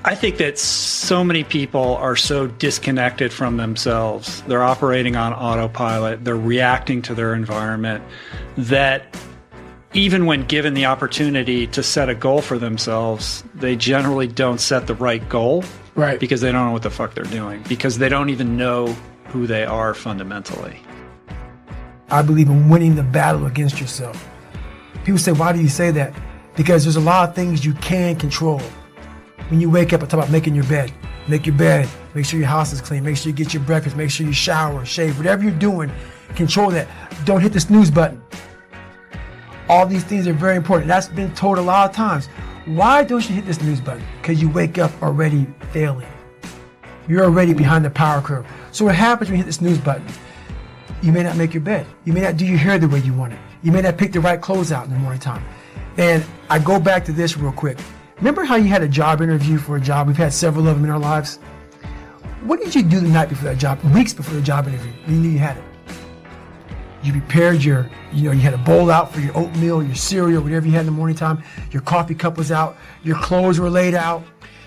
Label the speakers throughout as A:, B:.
A: I think that so many people are so disconnected from themselves. They're operating on autopilot. They're reacting to their environment that even when given the opportunity to set a goal for themselves, they generally don't set the right goal.
B: Right.
A: Because they don't know what the fuck they're doing. Because they don't even know who they are fundamentally.
B: I believe in winning the battle against yourself. People say, why do you say that? Because there's a lot of things you can control. When you wake up, I talk about making your bed. Make your bed, make sure your house is clean, make sure you get your breakfast, make sure you shower, shave, whatever you're doing, control that. Don't hit the snooze button. All these things are very important. That's been told a lot of times. Why don't you hit the snooze button? Because you wake up already failing. You're already behind the power curve. So what happens when you hit the snooze button? You may not make your bed. You may not do your hair the way you want it. You may not pick the right clothes out in the morning time. And I go back to this real quick. Remember how you had a job interview for a job? We've had several of them in our lives. What did you do the night before that job, weeks before the job interview? You knew you had it. You prepared you had a bowl out for your oatmeal, your cereal, whatever you had in the morning time. Your coffee cup was out. Your clothes were laid out.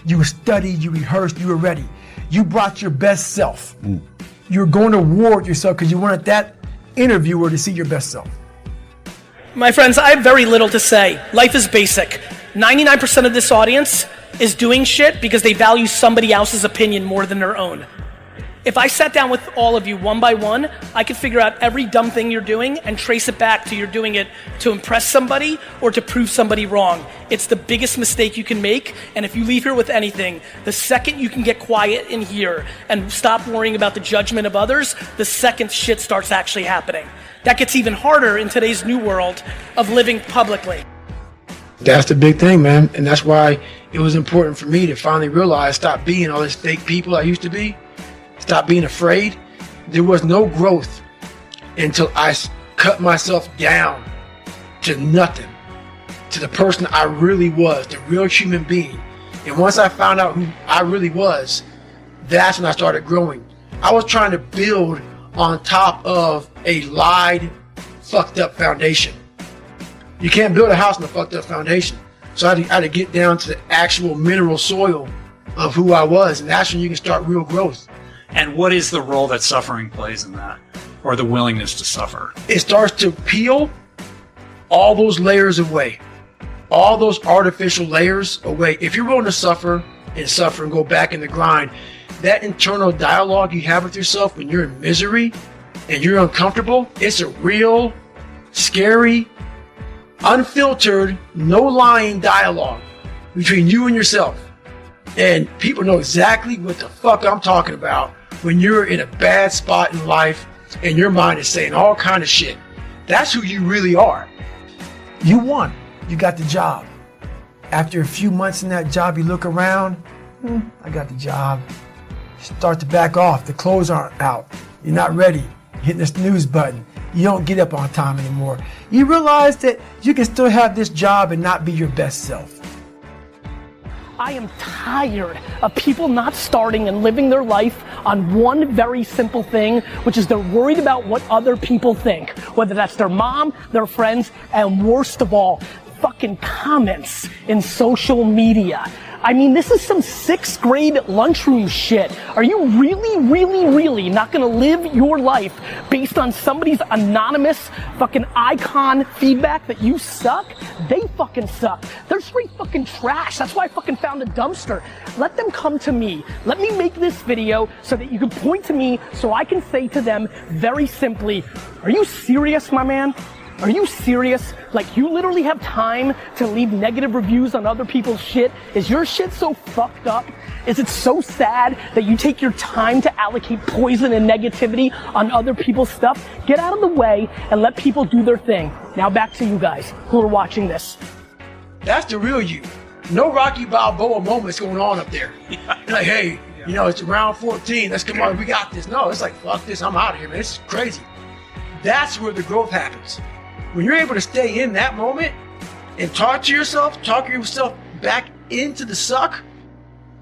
B: You studied, you rehearsed, you were ready. You brought your best self. You were going to war with yourself because you wanted that interviewer to see your best self.
C: My friends, I have very little to say. Life is basic. 99% of this audience is doing shit because they value somebody else's opinion more than their own. If I sat down with all of you one by one, I could figure out every dumb thing you're doing and trace it back to you're doing it to impress somebody or to prove somebody wrong. It's the biggest mistake you can make, and if you leave here with anything, the second you can get quiet in here and stop worrying about the judgment of others, the second shit starts actually happening. That gets even harder in today's new world of living publicly.
B: That's the big thing, man. And that's why it was important for me to finally realize, stop being all this fake people I used to be. Stop being afraid. There was no growth until I cut myself down to nothing, to the person I really was, the real human being. And once I found out who I really was, that's when I started growing. I was trying to build on top of a lied, fucked up foundation. You can't build a house on a fucked up foundation. So I had to get down to the actual mineral soil of who I was, and that's when you can start real growth.
A: And what is the role that suffering plays in that? Or the willingness to suffer?
B: It starts to peel all those layers away. All those artificial layers away. If you're willing to suffer and go back in the grind, that internal dialogue you have with yourself when you're in misery and you're uncomfortable, it's a real, scary, unfiltered, no lying dialogue between you and yourself. And people know exactly what the fuck I'm talking about when you're in a bad spot in life and your mind is saying all kind of shit. That's who you really are. You won. You got the job. After a few months in that job, you look around, I got the job. Start to back off. The clothes aren't out. You're not ready. You're hitting the snooze button. You don't get up on time anymore. You realize that you can still have this job and not be your best self.
C: I am tired of people not starting and living their life on one very simple thing, which is they're worried about what other people think, whether that's their mom, their friends, and worst of all, fucking comments in social media. I mean, this is some 6th grade lunchroom shit. Are you really not gonna live your life based on somebody's anonymous fucking icon feedback that you suck? They fucking suck. They're straight fucking trash. That's why I fucking found a dumpster. Let them come to me. Let me make this video so that you can point to me so I can say to them very simply, are you serious, my man? Are you serious? Like, you literally have time to leave negative reviews on other people's shit? Is your shit so fucked up? Is it so sad that you take your time to allocate poison and negativity on other people's stuff? Get out of the way and let people do their thing. Now back to you guys who are watching this.
B: That's the real you. No Rocky Balboa moments going on up there. Like, hey, it's round 14. Let's come on, we got this. No, it's like, fuck this, I'm out of here, man. It's crazy. That's where the growth happens. When you're able to stay in that moment and talk yourself back into the suck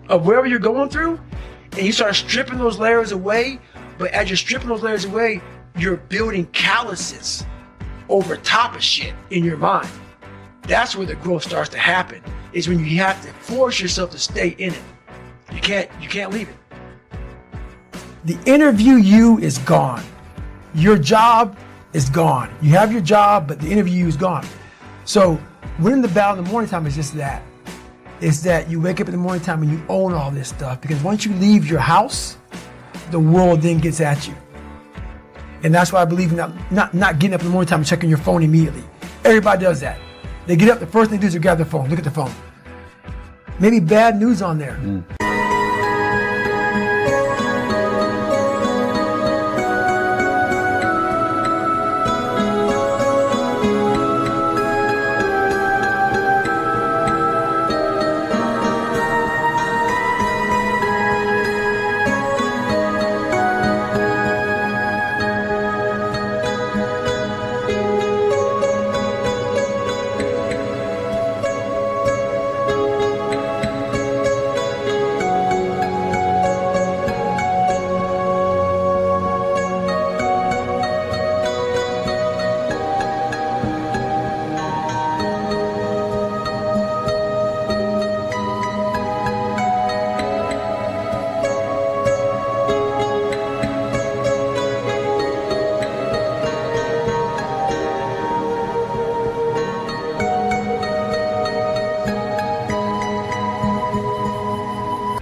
B: of wherever you're going through, and you start stripping those layers away, but as you're stripping those layers away, you're building calluses over top of shit in your mind. That's where the growth starts to happen, is when you have to force yourself to stay in it. You can't leave it. The interview you is gone. Your job is gone. You have your job, but the interview you is gone. So winning the battle in the morning time is just that. It's that you wake up in the morning time and you own all this stuff, because once you leave your house, the world then gets at you. And that's why I believe in not getting up in the morning time and checking your phone immediately. Everybody does that. They get up, the first thing they do is grab their phone, look at the phone. Maybe bad news on there.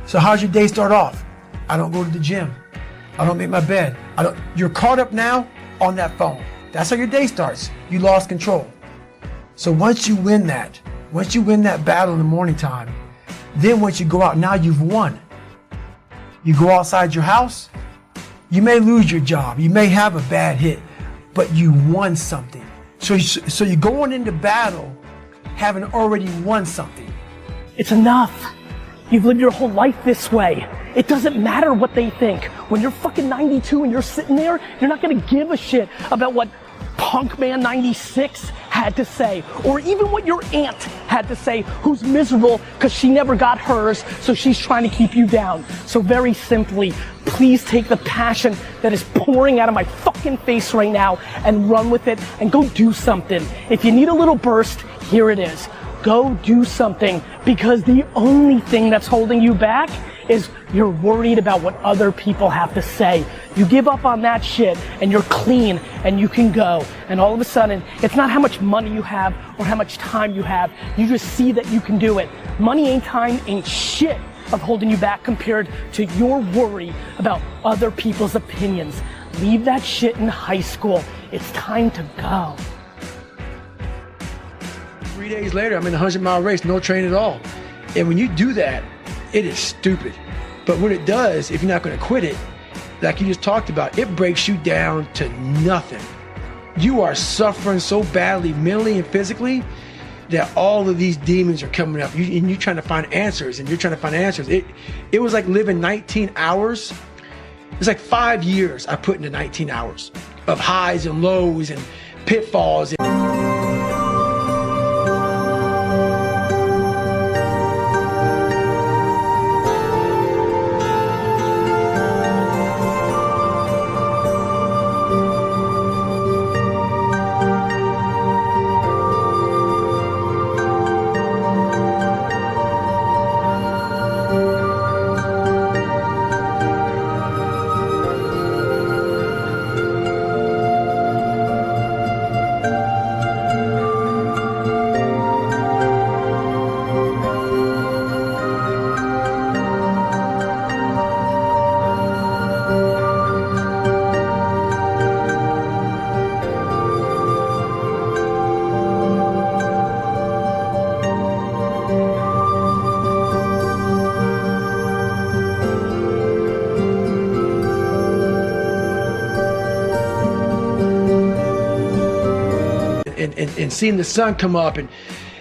B: So how's your day start off? I don't go to the gym. I don't make my bed. You're caught up now on that phone. That's how your day starts. You lost control. So once you win that battle in the morning time, then once you go out, now you've won. You go outside your house, you may lose your job, you may have a bad hit, but you won something. So you're going into battle having already won something.
C: It's enough. You've lived your whole life this way. It doesn't matter what they think. When you're fucking 92 and you're sitting there, you're not gonna give a shit about what Punkman 96 had to say, or even what your aunt had to say, who's miserable because she never got hers, so she's trying to keep you down. So very simply, please take the passion that is pouring out of my fucking face right now and run with it and go do something. If you need a little burst, here it is. Go do something, because the only thing that's holding you back is you're worried about what other people have to say. You give up on that shit and you're clean and you can go. And all of a sudden, it's not how much money you have or how much time you have. You just see that you can do it. Money ain't time, ain't shit of holding you back compared to your worry about other people's opinions. Leave that shit in high school. It's time to go.
B: 3 days later, I'm in a 100-mile race, no train at all. And when you do that, it is stupid. But when it does, if you're not gonna quit it, like you just talked about, it breaks you down to nothing. You are suffering so badly, mentally and physically, that all of these demons are coming up. And you're trying to find answers, and you're trying to find answers. It was like living 19 hours. It's like 5 years I put into 19 hours of highs and lows and pitfalls. And seeing the sun come up, and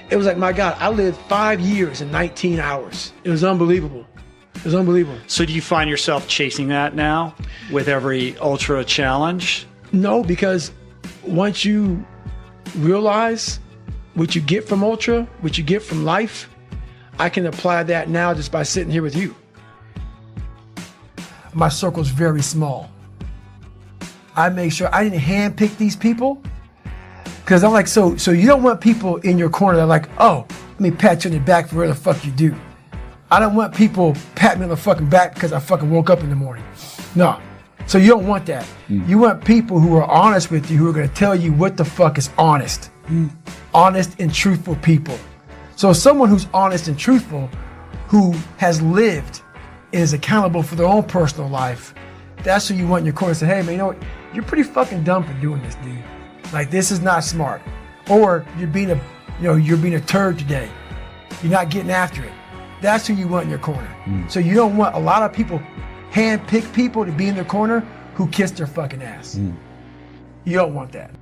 B: it was like, my God, I lived 5 years in 19 hours. It was unbelievable. It was unbelievable.
A: So do you find yourself chasing that now with every ultra challenge?
B: No, because once you realize what you get from ultra, what you get from life, I can apply that now just by sitting here with you. My circle's very small. I make sure I didn't handpick these people. Because I'm like, so you don't want people in your corner that are like, oh, let me pat you on the back for where the fuck you do. I don't want people patting me on the fucking back because I fucking woke up in the morning. No. So you don't want that. You want people who are honest with you, who are going to tell you what the fuck is honest. Honest and truthful people. So someone who's honest and truthful, who has lived and is accountable for their own personal life, that's who you want in your corner. Say, hey man, you know what? You're pretty fucking dumb for doing this, dude. Like, this is not smart. Or you're being a turd today. You're not getting after it. That's who you want in your corner. So you don't want a lot of people hand-pick people to be in their corner who kiss their fucking ass. You don't want that.